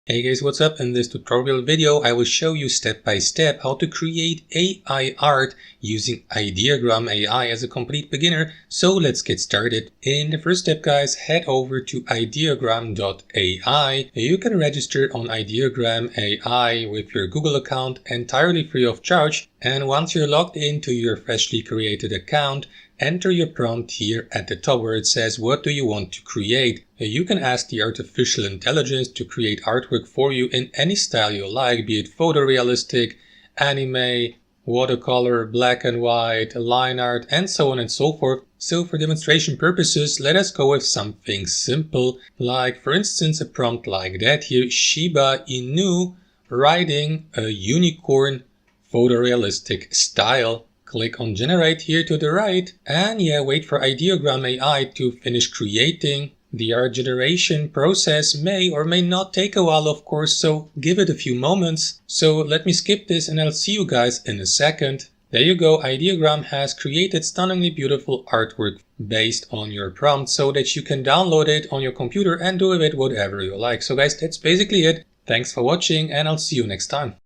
Hey guys, what's up? In this tutorial video, I will show you step by step how to create AI art using Ideogram AI as a complete beginner. So let's get started. In the first step, guys, head over to ideogram.ai. You can register on Ideogram AI with your Google account entirely free of charge. And once you're logged into your freshly created account, enter your prompt here at the top where it says, what do you want to create? You can ask the artificial intelligence to create artwork for you in any style you like, be it photorealistic, anime, watercolor, black and white, line art, and so on and so forth. So for demonstration purposes, let us go with something simple, like for instance a prompt like that here, Shiba Inu riding a unicorn photorealistic style. Click on generate here to the right and wait for Ideogram AI to finish creating. The art generation process may or may not take a while, of course, so give it a few moments. So let me skip this and I'll see you guys in a second. There you go, Ideogram has created stunningly beautiful artwork based on your prompt so that you can download it on your computer and do with it whatever you like. So guys, that's basically it. Thanks for watching and I'll see you next time.